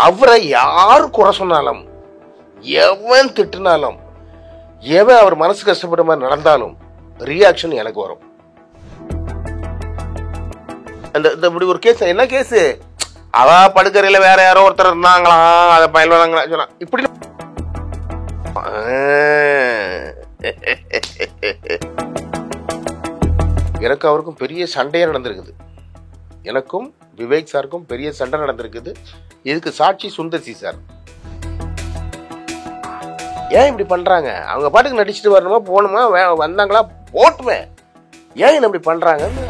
அவரை யார் குறை சொன்னாலும், எவன் திட்டினாலும், எவன் அவர் மனசு கஷ்டப்படுற மாதிரி நடந்தாலும் ரியாக்ஷன் எனக்கு வரும். இந்த இப்படி ஒரு கேஸ், என்ன கேஸ், அவ படுக்கறையில வேற யாரோ ஒருத்தர் இருந்தாங்களாம், அதை பயில்வாங்களா சொன்னா இப்படி. எனக்கு அவருக்கும் பெரிய சண்டையே நடந்திருக்குது. எனக்கும் விவேக் சாருக்கும் பெரிய சண்டை நடந்திருக்குது. இதுக்கு சாட்சி சுந்தர்சி சார். ஏன் இப்படி பண்றாங்க? அவங்க பாட்டுக்கு நடிச்சுட்டு வரணுமா, போகணுமா, வந்தாங்களா, போட்டுமே, ஏன் இப்படி பண்றாங்கன்னு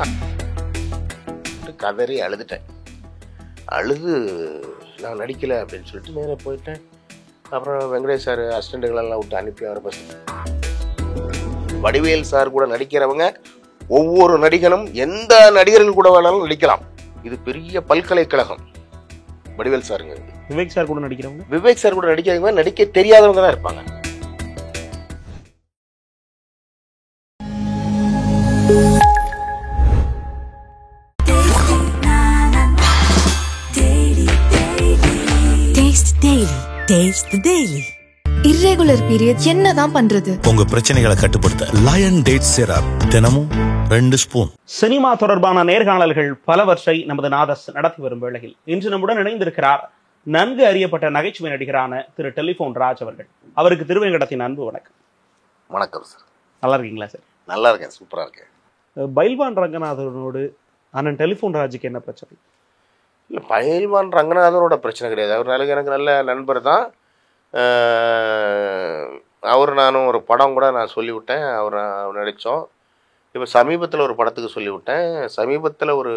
கதறி அழுதுட்டேன். அழுது நான் நடிக்கல அப்படின்னு சொல்லிட்டு நேராக போயிட்டேன். அப்புறம் வெங்கடேஷ் சார் அசிஸ்டண்ட்டுகளெல்லாம் விட்டு அனுப்பி அவரை பஸ். வடிவேல் சார் கூட நடிக்கிறவங்க ஒவ்வொரு நடிகனும் எந்த நடிகர்கள் கூட வேணாலும் நடிக்கலாம். இது பெரிய பல்கலைக்கழகம். வடிவேல் சாருங்க. விவேக் சார் கூட நடிக்கிறவங்க, விவேக் சார் கூட நடிக்கிறவங்க நடிக்க தெரியாதவங்க தான் இருப்பாங்க. irregular periods என்னதான் பண்றது? உங்க பிரச்சனைகளை கட்டுப்படுத்த லயன் டேட் சிரப் தினமும் 2 ஸ்பூன். சினிமா தொடர்பான நேர்காணல்கள் பலவற்றை நமது நாதஸ் நடத்தி வரும் வேளையில் இன்று நம்முடன் இணைந்திருக்கிறார் நன்கு அறியப்பட்ட நகைச்சுவை நடிகரான திரு டெலிபோன் ராஜ் அவர்கள். அவருக்கு திருவேங்கடத்தின் அன்பு வணக்கம். வணக்கம் சார். நல்லா இருக்கீங்களா சார்? நல்லா இருக்கேன், சூப்பரா இருக்கேன். பைல்வான் ரங்கநாதனோடு அண்ணன் டெலிபோன் ராஜுக்கு என்ன பிரச்சனை? இல்லை, பைல்வான் ரங்கநாதனோட பிரச்சனை கிடையாது. அவர் எனக்கு நல்ல நண்பர் தான். அவர் நானும் ஒரு படம் கூட நான் சொல்லிவிட்டேன், அவர் நடித்தோம். இப்போ சமீபத்தில் ஒரு படத்துக்கு சொல்லிவிட்டேன். சமீபத்தில் ஒரு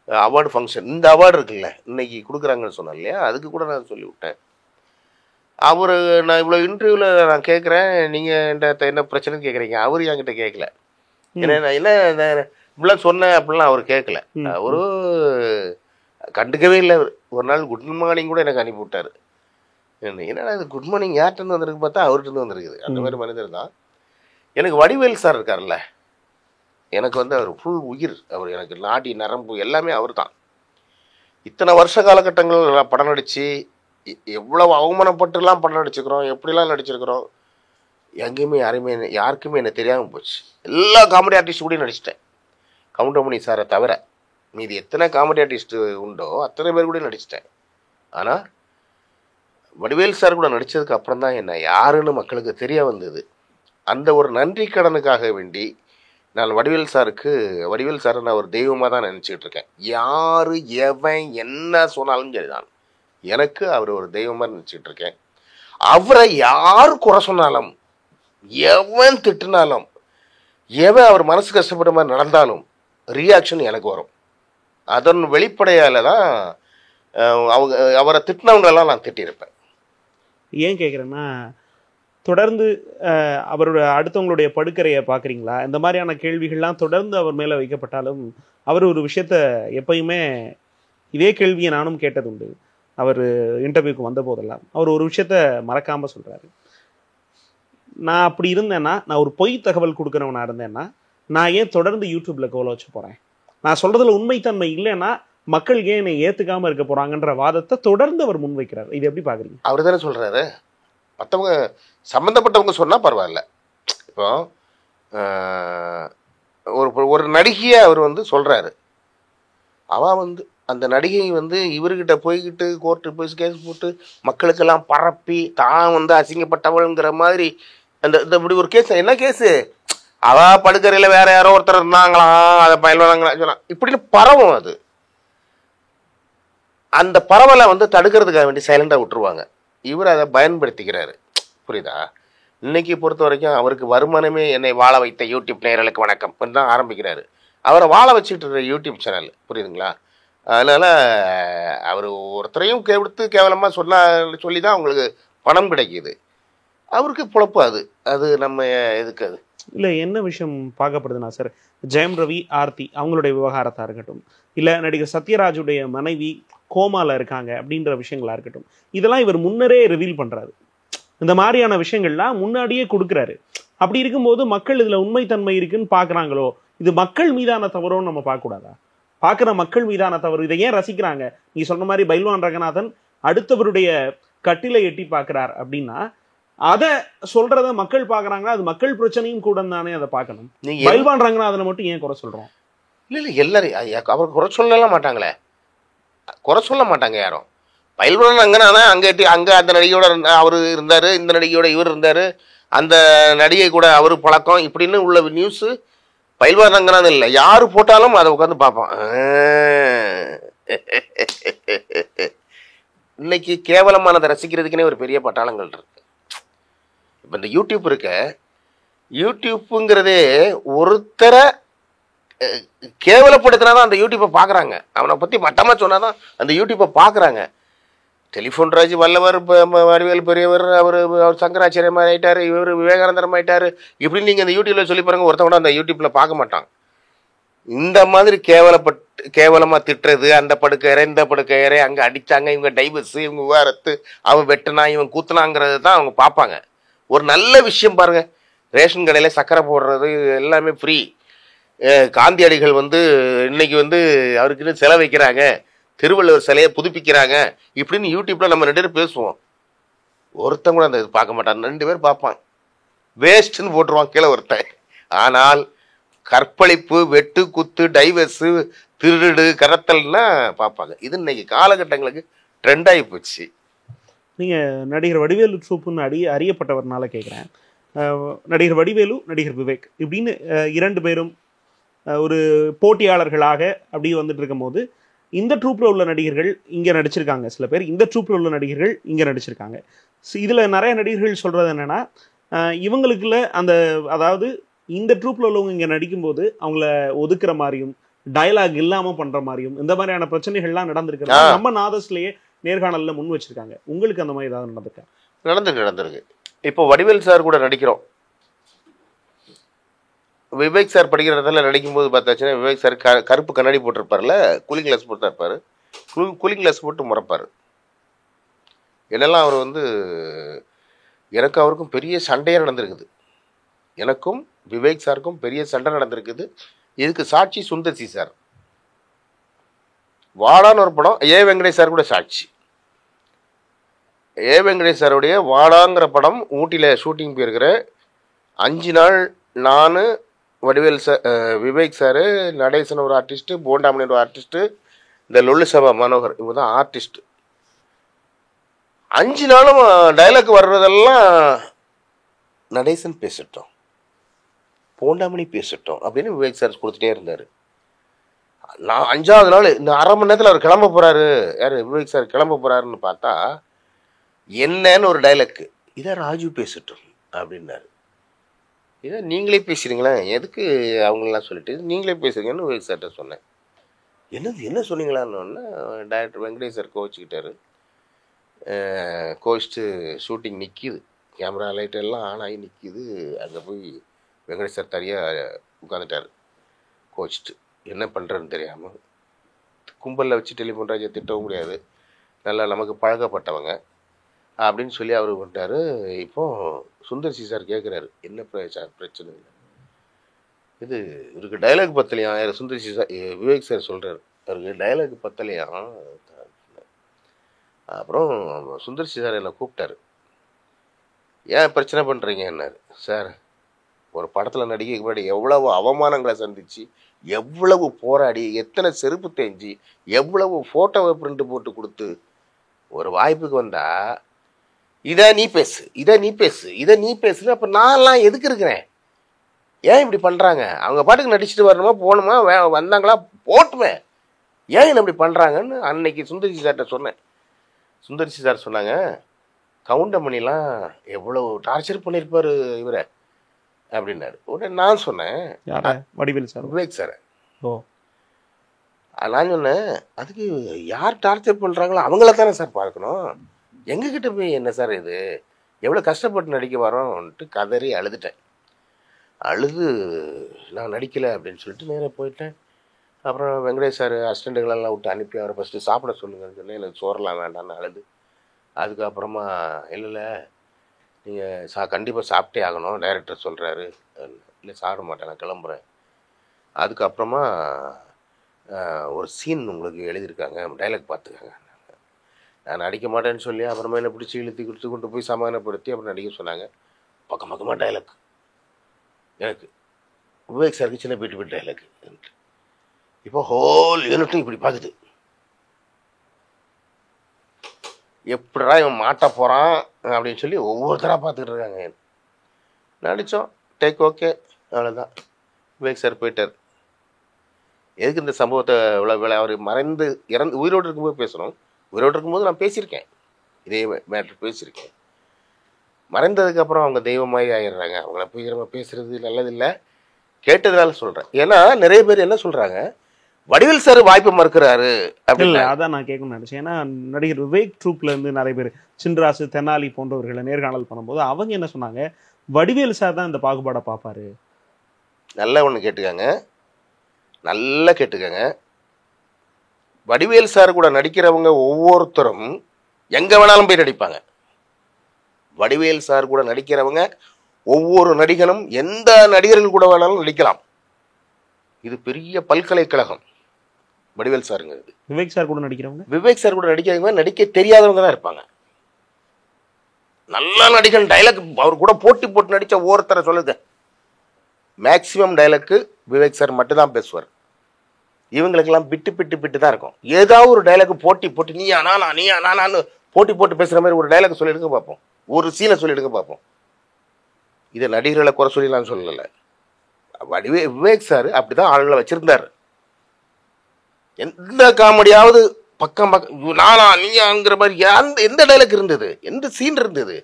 அவார்டு ஃபங்க்ஷன், இந்த அவார்டு இருக்குல்ல இன்னைக்கு கொடுக்குறாங்கன்னு சொன்னேன் இல்லையா, அதுக்கு கூட நான் சொல்லிவிட்டேன். அவர் நான் இவ்வளோ இன்டர்வியூவில் நான் கேட்குறேன், நீங்கள் என்கிட்ட என்ன பிரச்சனைன்னு கேட்குறீங்க, அவர் என்கிட்ட கேட்கல. ஏன்னா நான் என்ன இப்படிலாம் சொன்னேன் அப்படிலாம் அவர் கேட்கல. அவரு கண்டுக்கவே இல்லை. ஒரு நாள் குட் மார்னிங் கூட எனக்கு அனுப்பி விட்டார். என்னடா இது குட் மார்னிங் யார்கிட்ட வந்திருக்கு பார்த்தா அவர்கிட்ட வந்திருக்குது. அந்த மாதிரி மனிதர் தான். எனக்கு வடிவேல் சார் இருக்கார்ல, எனக்கு அவர் ஃபுல் உயிர். அவர் எனக்கு நாடி நரம்பு எல்லாமே அவர் தான். இத்தனை வருஷ காலகட்டங்கள் படம் நடித்து எவ்வளவு அவமானப்பட்டுலாம் படம் நடிச்சுக்கிறோம், எப்படிலாம் நடிச்சிருக்கிறோம். எங்கேயுமே யாருக்குமே என்ன தெரியாமல் போச்சு. எல்லா காமெடி ஆர்டிஸ்ட் கூட நடிச்சிட்டேன், கவுண்டமணி சாரை தவிர. மீது எத்தனை காமெடி ஆர்டிஸ்ட் உண்டோ அத்தனை பேர் கூட நடிச்சிட்டேன். ஆனால் வடிவேல் சார் கூட நடித்ததுக்கு அப்புறம் தான் என்ன யாருன்னு மக்களுக்கு தெரிய வந்தது. அந்த ஒரு நன்றி கடனுக்காக வேண்டி நான் வடிவேல் சாரை நான் ஒரு தெய்வமாக தான் நினச்சிக்கிட்டு இருக்கேன். யார் எவன் என்ன சொன்னாலும் சரிதான், எனக்கு அவர் ஒரு தெய்வமாக நினச்சிக்கிட்டு இருக்கேன். அவரை யார் குறை சொன்னாலும், எவன் திட்டினாலும், எவன் அவர் மனசு கஷ்டப்படுற மாதிரி நடந்தாலும் ரியாக்ஷன் எனக்கு வரும். அதன் வெளிப்படையால் தான் அவரை திட்டினவங்களெல்லாம் நான் திட்டியிருப்பேன். ஏன் கேட்குறேன்னா, தொடர்ந்து அவரோட அடுத்தவங்களுடைய படுக்கறையை பார்க்குறீங்களா? இந்த மாதிரியான கேள்விகள்லாம் தொடர்ந்து அவர் மேலே வைக்கப்பட்டாலும் அவர் ஒரு விஷயத்த எப்பயுமே, இதே கேள்வியை நானும் கேட்டது உண்டு, அவர் இன்டர்வியூக்கு வந்த போதெல்லாம் அவர் ஒரு விஷயத்த மறக்காமல் சொல்கிறாரு. நான் அப்படி இருந்தேன்னா, நான் ஒரு பொய் தகவல் கொடுக்குறவனா இருந்தேன்னா, நான் ஏன் தொடர்ந்து யூடியூப்பில் கோல வச்சு போகிறேன்? நான் சொல்கிறதுல உண்மைத்தன்மை இல்லைன்னா மக்கள் ஏன் என்னை ஏற்றுக்காமல் இருக்க போகிறாங்கன்ற வாதத்தை தொடர்ந்து அவர் முன்வைக்கிறார். இது எப்படி பார்க்குறீங்க? அவர் தானே சொல்கிறாரு, மற்றவங்க சம்மந்தப்பட்டவங்க சொன்னால் பரவாயில்ல. இப்போ ஒரு நடிகையை அவர் சொல்கிறாரு, அவள் அந்த நடிகை இவர்கிட்ட போய்கிட்டு கோர்ட்டு போய் கேஸ் போட்டு மக்களுக்கெல்லாம் பரப்பி தான் அசிங்கப்பட்டவளுங்கிற மாதிரி அந்த இப்படி ஒரு கேஸ், என்ன கேஸு, அவ படுக்கறையில வேற யாரோ ஒருத்தர் இருந்தாங்களாம், அதை பயில்வாங்களா சொன்னா இப்படின்னு பரவும். அது அந்த பரவலை தடுக்கிறதுக்காக வேண்டி சைலண்டா விட்டுருவாங்க. இவர் அதை பயன்படுத்திக்கிறாரு. புரியுதா? இன்னைக்கு பொறுத்த வரைக்கும் அவருக்கு வருமானமே என்னை வாழ வைத்த யூடியூப் நேயர்களுக்கு வணக்கம் தான் ஆரம்பிக்கிறாரு. அவரை வாழ வச்சுட்டு இருக்க யூடியூப் சேனல், புரியுதுங்களா? அதனால அவர் ஒருத்தரையும் கேவலமா சொல்லி தான் அவங்களுக்கு பணம் கிடைக்கிது. அவருக்கு பொழப்பு அது நம்ம எதுக்கு அது இல்லை. என்ன விஷயம் பார்க்கப்படுதுன்னா சார், ஜெயம் ரவி ஆர்த்தி அவங்களுடைய விவகாரத்தாக இருக்கட்டும், இல்லை நடிகர் சத்யராஜுடைய மனைவி கோமால இருக்காங்க அப்படின்ற விஷயங்களா இருக்கட்டும், இதெல்லாம் இவர் முன்னரே ரிவீல் பண்றாரு. இந்த மாதிரியான விஷயங்கள்லாம் முன்னாடியே கொடுக்குறாரு. அப்படி இருக்கும்போது மக்கள் இதுல உண்மைத்தன்மை இருக்குன்னு பாக்குறாங்களோ, இது மக்கள் மீதான தவறோன்னு நம்ம பார்க்க கூடாதா? பார்க்குற மக்கள் மீதான தவறு. இதை ஏன் ரசிக்கிறாங்க? நீ சொன்ன மாதிரி பைல்வான் ரங்கநாதன் அடுத்தவருடைய கட்டிலை எட்டி பார்க்கிறார் அப்படின்னா அதை சொல்றத மக்கள் பாக்குறாங்கன்னா அது மக்கள் பிரச்சனையும் கூட தானே அதை பார்க்கணும். நீங்க பயில்வான் ரங்கனா அதில் மட்டும் ஏன் குறை சொல்றோம்? இல்லை எல்லாரும் அவர் குறை சொல்லலாம் மாட்டாங்களே, குறை சொல்ல மாட்டாங்க யாரும். பயில்வான் ரங்கனா அங்கே அந்த நடிகையோட அவர் இருந்தார், இந்த நடிகையோட இவர் இருந்தார், அந்த நடிகை கூட அவர் பழக்கம் இப்படின்னு உள்ள நியூஸு பயில்வான் ரங்கனான்னு இல்லை, யார் போட்டாலும் அதை உட்காந்து பார்ப்போம். இன்னைக்கு கேவலமானதை ரசிக்கிறதுக்குன்னே ஒரு பெரிய பட்டாளங்கள் இருக்கு. இப்போ இந்த யூடியூப் இருக்க, யூடியூப்புங்கிறதே ஒருத்தரை கேவலப்படுத்தினாதான் அந்த யூடியூப்பை பார்க்குறாங்க, அவனை பற்றி மட்டமாக சொன்னாதான் அந்த யூடியூப்பை பார்க்குறாங்க. டெலிஃபோன் ராஜ் வல்லவர், வடிவேல் பெரியவர், அவர் சங்கராச்சாரியம் ஆகிட்டார், இவர் விவேகானந்தரம் ஆகிட்டார், இப்படின்னு நீங்கள் அந்த யூடியூப்பில் சொல்லி பாருங்க, ஒருத்தன் கூட அந்த யூடியூப்பில் பார்க்க மாட்டான். இந்த மாதிரி கேவலமாக திட்டுறது, அந்த படுக்கையறை இந்த படுக்கையறை, அங்கே அடித்தாங்க, இவங்க டைவர்ஸு, இவங்க விவாரத்து, அவன் வெட்டினா இவன் கூத்துனாங்கிறது தான் அவங்க பார்ப்பாங்க. ஒரு நல்ல விஷயம் பாருங்கள், ரேஷன் கடையில் சக்கரை போடுறது எல்லாமே ஃப்ரீ. காந்தியடிகள் இன்னைக்கு அவருக்குன்னு சிலை வைக்கிறாங்க, திருவள்ளுவர் சிலையை புதுப்பிக்கிறாங்க, இப்படின்னு யூடியூப்ல நம்ம 2 பேர் பேசுவோம். ஒருத்தன் கூட அந்த இது பார்க்க மாட்டான், 2 பேர் பார்ப்பான், வேஸ்ட்ன்னு போட்டுருவான் கீழே ஒருத்தன். ஆனால் கற்பழிப்பு, வெட்டு குத்து, டைவர்ஸு, திருடு, கடத்தல்னா பார்ப்பாங்க. இது இன்னைக்கு காலகட்டங்களுக்கு ட்ரெண்ட் ஆகி போச்சு. நீங்கள் நடிகர் வடிவேலு ட்ரூப்புன்னு அறியப்பட்டவர்னால கேட்குறேன். நடிகர் வடிவேலு, நடிகர் விவேக் இப்படின்னு 2 பேரும் ஒரு போட்டியாளர்களாக அப்படி வந்துட்டு இருக்கும்போது இந்த ட்ரூப்பில் உள்ள நடிகர்கள் இங்கே நடிச்சிருக்காங்க, சில பேர் இந்த ட்ரூப்பில் உள்ள நடிகர்கள் இங்கே நடிச்சிருக்காங்க. இதில் நிறைய நடிகர்கள் சொல்கிறது என்னென்னா, இவங்களுக்குள்ள அந்த அதாவது இந்த ட்ரூப்பில் உள்ளவங்க இங்கே நடிக்கும்போது அவங்கள ஒதுக்குற மாதிரியும் டயலாக் இல்லாமல் பண்ணுற மாதிரியும் இந்த மாதிரியான பிரச்சனைகள்லாம் நடந்திருக்கு. நம்ம நாதஸ்லேயே நேர்காணலில் முன் வச்சிருக்காங்க. உங்களுக்கு அந்த மாதிரி ஏதாவது நடந்திருக்கு. இப்போ வடிவேல் சார் கூட நடிக்கிறோம், விவேக் சார் படிக்கிற இடத்துல நடிக்கும்போது பார்த்தாச்சுன்னா விவேக் சார் கருப்பு கண்ணாடி போட்டிருப்பார்ல, கூலிங் கிளாஸ் போட்டு இருப்பார், கூலிங் கிளாஸ் போட்டு முறைப்பார். என்னெல்லாம் அவர் எனக்கு அவருக்கும் பெரிய சண்டையே நடந்திருக்குது, எனக்கும் விவேக் சாருக்கும் பெரிய சண்டை நடந்திருக்குது. இதுக்கு சாட்சி சுந்தர்சி சார். வாடான்னு ஒரு படம், ஏ வெங்கடேஷ் சார் கூட சாட்சி. ஏ வெங்கடேஷ் சாருடைய வாடாங்கிற படம் ஊட்டியில் ஷூட்டிங் போயிருக்கிற 5 நாள் நான், வடிவேல் சார், விவேக் சார், நடேசன் ஒரு ஆர்டிஸ்ட்டு, போண்டாமணி ஒரு ஆர்டிஸ்ட்டு, இந்த லொல்லு சபா மனோகர் இவங்க தான் ஆர்டிஸ்ட். 5 நாளும் டைலாக் வர்றதெல்லாம் நடேசன் பேசட்டும், போண்டாமணி பேசட்டும் அப்படின்னு விவேக் சார் கொடுத்துட்டே இருந்தார். நான் 5ஆவது நாள் இந்த அரை மணி நேரத்தில் அவர் கிளம்ப போகிறாரு, யார் விவேக் சார் கிளம்ப போகிறாருன்னு பார்த்தா என்னன்னு ஒரு டைலாக்கு, இதை ராஜு பேசட்டும் அப்படின்னாரு. இதை நீங்களே பேசுகிறீங்களா, எதுக்கு அவங்களெலாம் சொல்லிட்டு நீங்களே பேசுறீங்கன்னு விவேக் சார்கிட்ட சொன்னேன். என்ன சொன்னீங்களான்னு டைரக்டர் வெங்கடேஷ் சார் கோச்சிக்கிட்டாரு. கோச்சிட்டு ஷூட்டிங் நிற்கிது, கேமரா லைட் எல்லாம் ஆன் ஆகி நிற்கிது. அங்கே போய் வெங்கடேஷ் சார் தனியாக உட்காந்துட்டார் கோச்சிட்டு. என்ன பண்ணுறதுன்னு தெரியாமல் கும்பலில் வச்சு டெலிஃபோன் ராஜை திட்டவும் முடியாது, நல்லா நமக்கு பழக்கப்பட்டவங்க அப்படின்னு சொல்லி அவர் பண்ணிட்டார். இப்போது சுந்தர்சி சார் கேட்குறாரு, என்ன பிரச்சனை இது, இவருக்கு டைலாக் பத்தலையா? சுந்தர்சி சார் விவேக் சார் சொல்கிறார், அவருக்கு டைலாக் பத்தலையா. அப்புறம் சுந்தர்சி சார் என்னை கூப்பிட்டாரு, ஏன் பிரச்சனை பண்ணுறீங்கன்னாரு. சார், ஒரு படத்தில் நடிக்க முன்னாடி எவ்வளவு அவமானங்களை சந்திச்சு, எவ்வளவு போராடி, எத்தனை செருப்பு தேஞ்சி, எவ்வளவு ஃபோட்டோவை பிரிண்ட் போட்டு கொடுத்து ஒரு வாய்ப்புக்கு வந்தா இதை நீ பேசு, இதை நீ பேசு, இதை நீ பேசு, அப்போ நான்லாம் எதுக்கு இருக்கிறேன்? ஏன் இப்படி பண்ணுறாங்க? அவங்க பாட்டுக்கு நடிச்சுட்டு வரணுமா, போகணுமா, வந்தாங்களா, போட்டுமே, ஏன் என்ன இப்படி பண்ணுறாங்கன்னு அன்னைக்கு சுந்தர்சி சார்கிட்ட சொன்னேன். சுந்தர்சி சார் சொன்னாங்க, கவுண்டமணிலாம் எவ்வளோ டார்ச்சர் பண்ணியிருப்பார் இவரை அப்படின்னாரு. உடனே நான் சொன்னேன், வடிவேல் சார், விவேக் சார். ஓ, நான் சொன்னேன், அதுக்கு யார் டார்ச்சர் பண்ணுறாங்களோ அவங்கள தானே சார் பார்க்கணும், எங்ககிட்ட போய் என்ன சார் இது, எவ்வளோ கஷ்டப்பட்டு நடிக்க வரோன்ட்டு கதறி அழுதுட்டேன். அழுது நான் நடிக்கலை அப்படின்னு சொல்லிட்டு நேராக போயிட்டேன். அப்புறம் வெங்கடேஷ் சார் அசிஸ்டண்ட்டுகளெல்லாம் விட்டு அனுப்பி அவரை ஃபஸ்ட்டு சாப்பிட சொல்லுங்கன்னு சொன்னேன். எனக்கு சோறலாம் வேண்டாம்னு அழுது. அதுக்கப்புறமா இல்லை நீங்கள் கண்டிப்பாக சாப்பிட்டே ஆகணும், டைரக்டர் சொல்கிறாரு. இல்லை சாப்பிட மாட்டேன், நான் கிளம்புறேன். அதுக்கப்புறமா ஒரு சீன் உங்களுக்கு எழுதியிருக்காங்க, டைலாக் பார்த்துக்காங்க. நான் நடிக்க மாட்டேன்னு சொல்லி அப்புறமா என்ன பிடிச்சி இழுத்து கொண்டு போய் சமாதானப்படுத்தி அப்புறம் நடிக்க சொன்னாங்க. பக்கம் பக்கமாக டைலாக் எனக்கு விவேக் சாருக்கு சின்ன பீட்டு டைலாக். இப்போ ஹோல் யூனிட்டும் இப்படி பார்க்குது, எப்படிடா இவன் மாட்ட போகிறான் அப்படின்னு சொல்லி ஒவ்வொருத்தராக பார்த்துக்கிட்டு இருக்காங்க. நடித்தோம், டேக் ஓகே, அவ்வளோதான். விவேக் சார் போயிட்டார். எதுக்கு இந்த சம்பவத்தை இவ்வளோ அவர் மறைந்து இறந்து உயிரோடு இருக்கும்போது பேசணும்? உயிரோடு இருக்கும்போது நான் பேசியிருக்கேன், இதே மேட்ரு பேசியிருக்கேன். மறைந்ததுக்கப்புறம் அவங்க தெய்வமாய் ஆயிடுறாங்க. அவங்கள போய் நம்ம பேசுறது நல்லதில்லை, கேட்டதுனால சொல்கிறேன். ஏன்னா நிறைய பேர் என்ன சொல்கிறாங்க, வடிவேல் சார் வாய்ப்பு மறுக்கிறாரு அப்படின்னு. அதான் நான் கேட்கணும்னு நினைச்சேன். ஏன்னா நடிகர் விவேக் ட்ரூப்ல இருந்து நிறைய பேர் சின்ராசு, தெனாலி போன்றவர்களை நேர்காணல் பண்ணும்போது அவங்க என்ன சொன்னாங்க, வடிவேல் சார் தான் இந்த பாகுபாடை பார்ப்பாரு. நல்லா ஒன்று கேட்டுக்கங்க, நல்லா கேட்டுக்கங்க. வடிவேல் சார் கூட நடிக்கிறவங்க ஒவ்வொருத்தரும் எங்கே வேணாலும் போய் நடிப்பாங்க. வடிவேல் சார் கூட நடிக்கிறவங்க ஒவ்வொரு நடிகனும் எந்த நடிகர்கள் கூட வேணாலும் நடிக்கலாம். இது பெரிய பல்கலைக்கழகம் வடிவேல் சாருங்கிறது. விவேக் சார் கூட நடிக்கிறவங்க, விவேக் சார் கூட நடிக்கிறவங்க நடிக்க தெரியாதவங்க தான் இருப்பாங்க. நல்ல நடிகன் டைலாக் அவர் கூட போட்டி போட்டு நடித்த ஒவ்வொருத்தரை சொல்லுங்க, மேக்சிமம் டைலாக்கு விவேக் சார் மட்டும்தான் பேசுவார். இவங்களுக்கெல்லாம் பிட்டு தான் இருக்கும். ஏதாவது ஒரு டைலாக் போட்டி நீயா நானான்னு போட்டி போட்டு பேசுகிற மாதிரி ஒரு டைலாக் சொல்லிடுங்க பார்ப்போம், ஒரு சீனை சொல்லிடுங்க பார்ப்போம். இதை நடிகர்களை குறை சொல்லி நான் சொல்லலை. விவேக் சார் அப்படிதான் ஆளுங்களை வச்சிருந்தார். எந்த காமெடியாவது பக்கம் நானா நீங்கிற மாதிரி எந்த டைலாக் இருந்தது, எந்த சீன் இருந்தது.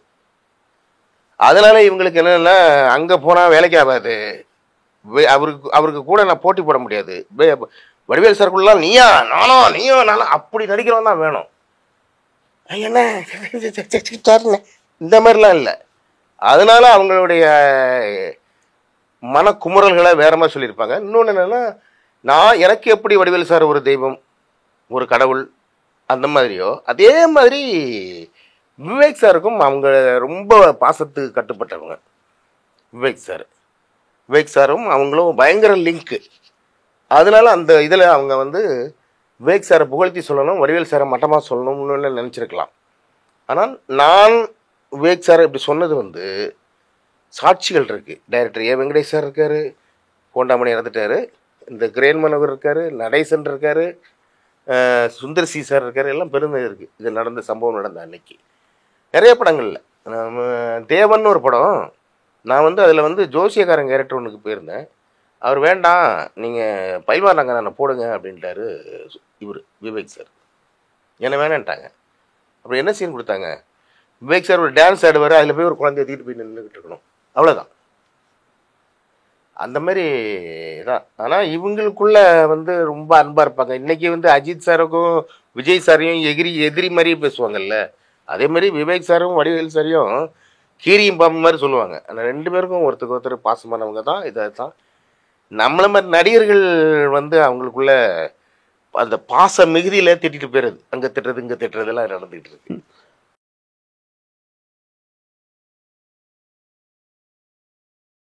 அதனால இவங்களுக்கு என்னன்னா, அங்கே போனால் வேலைக்கு ஆகாது, அவருக்கு கூட நான் போட்டி போட முடியாது. வடிவேல் சாருக்குள்ள நீயா நானா அப்படி நடிக்கிறவன் தான் வேணும். என்ன இந்த மாதிரிலாம் இல்லை. அதனால அவங்களுடைய மனக்குமுறல்களை வேற மாதிரி சொல்லியிருப்பாங்க. இன்னொன்று என்னன்னா, எனக்கு எப்படி வடிவேல் சார் ஒரு தெய்வம், ஒரு கடவுள் அந்த மாதிரியோ, அதே மாதிரி விவேக் சாருக்கும் அவங்க ரொம்ப பாசத்துக்கு கட்டுப்பட்டவங்க. விவேக் சாரும் அவங்களும் பயங்கர லிங்க்கு. அதனால அந்த இதில் அவங்க விவேக் சாரை புகழ்த்தி சொல்லணும், வடிவேல் சாரை மட்டமாக சொல்லணும்னு நினச்சிருக்கலாம். ஆனால் நான் விவேக் சாரை இப்படி சொன்னது சாட்சிகள் இருக்குது. டைரக்டர் ஏ வெங்கடேஷ் சார் இருக்கார், கோண்டாமணி இறந்துட்டார், இந்த கிரேன் மனோகர் இருக்கார், நடேசன் இருக்கார், சுந்தர் சி சார் இருக்கார், எல்லாம் பெருமை இருக்குது. இது நடந்த சம்பவம் நடந்த அன்னைக்கு நிறைய படங்களில். தேவன் ஒரு படம், நான் அதில் ஜோசியக்காரன் கேரக்டர் ஒன்றுக்கு போயிருந்தேன். அவர் வேண்டாம், நீங்கள் பைல்வான் நான் போடுங்க அப்படின்ட்டாரு விவேக் சார். என்ன வேணான்ட்டாங்க. அப்புறம் என்ன சீன் கொடுத்தாங்க, விவேக் சார் ஒரு டான்ஸ் ஆடுவார், அதில் போய் ஒரு குழந்தைய தூக்கிட்டு போய் நின்றுக்கிட்டு இருக்கணும், அவ்வளோதான். அந்த மாதிரி தான். ஆனால் இவங்களுக்குள்ள ரொம்ப அன்பாக இருப்பாங்க. இன்றைக்கி அஜித் சாருக்கும் விஜய் சாரையும் எதிரி மாதிரியே பேசுவாங்கல்ல, அதே மாதிரி விவேக் சாரும் வடிவேல் சாரையும் கீரியும் பாம்பு மாதிரி சொல்லுவாங்க. ஆனால் ரெண்டு பேருக்கும் ஒருத்தருக்கு பாசமானவங்க தான். இதை தான் நம்மள மாதிரி நடிகர்கள் அவங்களுக்குள்ள அந்த பாச மிகுதியில் திட்டிட்டு போயிடுது, அங்கே திட்டுறது இங்கே திட்டுறதுலாம் நடந்துகிட்டு இருக்கு.